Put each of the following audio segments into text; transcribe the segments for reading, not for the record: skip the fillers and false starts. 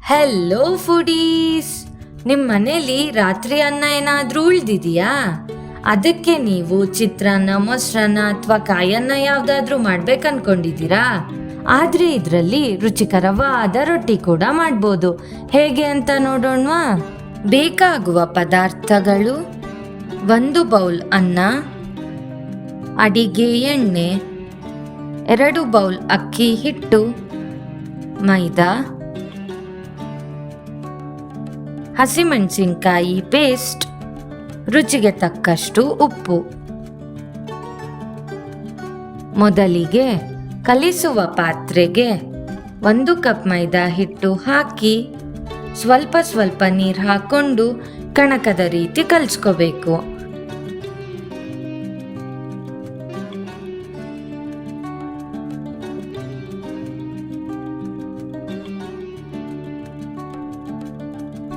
Hello foodies, ನಿಮ್ಮ ಮನೇಲಿ ರಾತ್ರಿ ಅನ್ನ ಏನಾದರೂ ಉಳ್ದಿದೆಯಾ? ಅದಕ್ಕೆ ನೀವು ಚಿತ್ರಾನ್ನ, ಮೊಸರನ್ನ ಅಥವಾ ಕಾಯನ್ನ ಯಾವುದಾದ್ರೂ ಮಾಡ್ಬೇಕನ್ಕೊಂಡಿದ್ದೀರಾ? ಆದರೆ ಇದರಲ್ಲಿ ರುಚಿಕರವಾದ ರೊಟ್ಟಿ ಕೂಡ ಮಾಡ್ಬೋದು. ಹೇಗೆ ಅಂತ ನೋಡೋಣವಾ? ಬೇಕಾಗುವ ಪದಾರ್ಥಗಳು: 1 ಬೌಲ್ ಅನ್ನ, ಅಡಿಗೆ ಎಣ್ಣೆ, 2 ಬೌಲ್ ಅಕ್ಕಿ ಹಿಟ್ಟು, ಮೈದಾ, ಹಸಿಮೆಣಸಿನಕಾಯಿ ಪೇಸ್ಟ್, ರುಚಿಗೆ ತಕ್ಕಷ್ಟು ಉಪ್ಪು. ಮೊದಲಿಗೆ ಕಲಿಸುವ ಪಾತ್ರೆಗೆ 1 ಕಪ್ ಮೈದಾ ಹಿಟ್ಟು ಹಾಕಿ ಸ್ವಲ್ಪ ಸ್ವಲ್ಪ ನೀರು ಹಾಕೊಂಡು ಕಣಕದ ರೀತಿ ಕಲಿಸ್ಕೋಬೇಕು.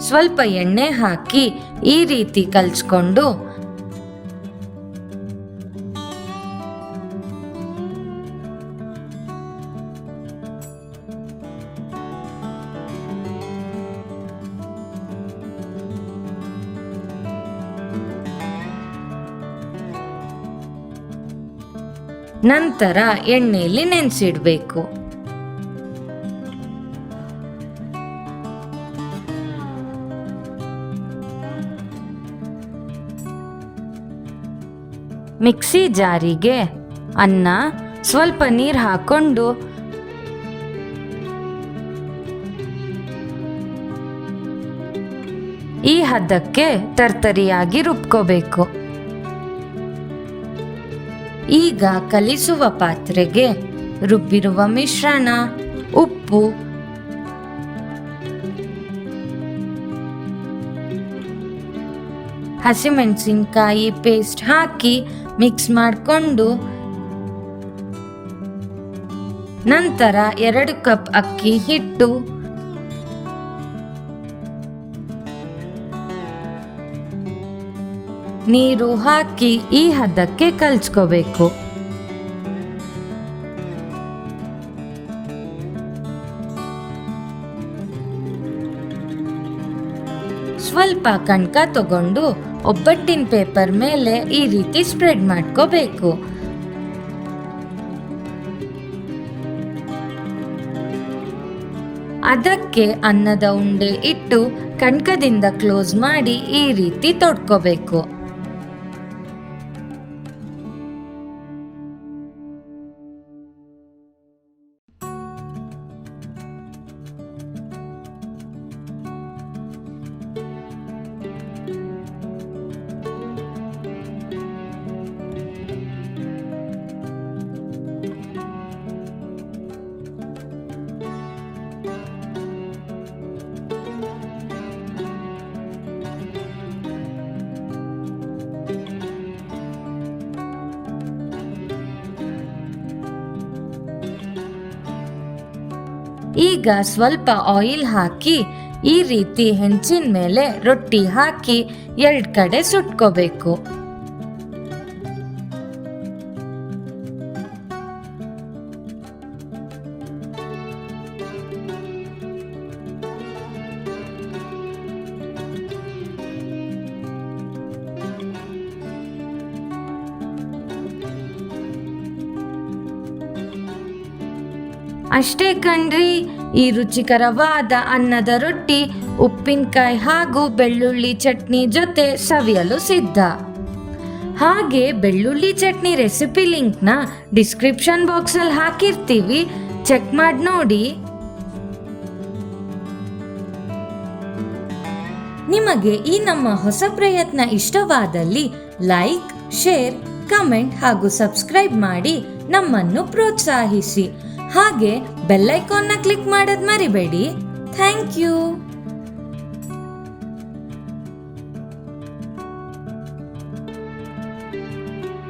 ಸ್ವಲ್ಪ ಎಣ್ಣೆ ಹಾಕಿ ಈ ರೀತಿ ಕಲಿಸ್ಕೊಂಡು ನಂತರ ಎಣ್ಣೆಯಲ್ಲಿ ನೆನೆಸಿಡಬೇಕು. ಮಿಕ್ಸಿ ಜಾರಿಗೆ ಅನ್ನ, ಸ್ವಲ್ಪ ನೀರು ಹಾಕೊಂಡು ಈ ಹದಕ್ಕೆ ತರ್ತರಿಯಾಗಿ ರುಬ್ಕೋಬೇಕು. ಈಗ ಕಲಿಸುವ ಪಾತ್ರೆಗೆ ರುಬ್ಬಿರುವ ಮಿಶ್ರಣ, ಉಪ್ಪು, ಹಸಿಮೆಣಸಿನಕಾಯಿ ಪೇಸ್ಟ್ ಹಾಕಿ ಮಿಕ್ಸ್ ಮಾಡಿಕೊಂಡು ನಂತರ 2 ಕಪ್ ಅಕ್ಕಿ ಹಿಟ್ಟು, ನೀರು ಹಾಕಿ ಈ ಹದಕ್ಕೆ ಕಲಿಸ್ಕೋಬೇಕು. ಸ್ವಲ್ಪ ಕಣ್ಕ ತಗೊಂಡು ಒಬ್ಬಟ್ಟಿನ ಪೇಪರ್ ಮೇಲೆ ಈ ರೀತಿ ಸ್ಪ್ರೆಡ್ ಮಾಡ್ಕೋಬೇಕು. ಅದಕ್ಕೆ ಅನ್ನದ ಉಂಡೆ ಇಟ್ಟು ಕಣ್ಕದಿಂದ ಕ್ಲೋಸ್ ಮಾಡಿ ಈ ರೀತಿ ತೊಡ್ಕೋಬೇಕು. ಈಗ ಸ್ವಲ್ಪ ಆಯಿಲ್ ಹಾಕಿ ಈ ರೀತಿ ಹೆಂಚಿನ ಮೇಲೆ ರೊಟ್ಟಿ ಹಾಕಿ 2 ಕಡೆ ಸುಟ್ಕೋಬೇಕು. ಅಷ್ಟೇ ಕಣ್ರಿ, ಈ ರುಚಿಕರವಾದ ಅನ್ನದ ರೊಟ್ಟಿ ಉಪ್ಪಿನಕಾಯಿ ಹಾಗೂ ಬೆಳ್ಳುಳ್ಳಿ ಚಟ್ನಿ ಜೊತೆ ಸವಿಯಲು ಸಿದ್ಧ. ಹಾಗೆ ಬೆಳ್ಳುಳ್ಳಿ ಚಟ್ನಿ ರೆಸಿಪಿ ಲಿಂಕ್ನ ಡಿಸ್ಕ್ರಿಪ್ಷನ್ ಬಾಕ್ಸಲ್ಲಿ ಹಾಕಿರ್ತೀವಿ, ಚೆಕ್ ಮಾಡಿ ನೋಡಿ. ನಿಮಗೆ ಈ ನಮ್ಮ ಹೊಸ ಪ್ರಯತ್ನ ಇಷ್ಟವಾದಲ್ಲಿ ಲೈಕ್, ಶೇರ್, ಕಮೆಂಟ್ ಹಾಗೂ ಸಬ್ಸ್ಕ್ರೈಬ್ ಮಾಡಿ ನಮ್ಮನ್ನು ಪ್ರೋತ್ಸಾಹಿಸಿ. ಹಾಗೆ ಬೆಲ್ ಐಕಾನ್ನ ಕ್ಲಿಕ್ ಮಾಡೋದು ಮರಿಬೇಡಿ. Thank you.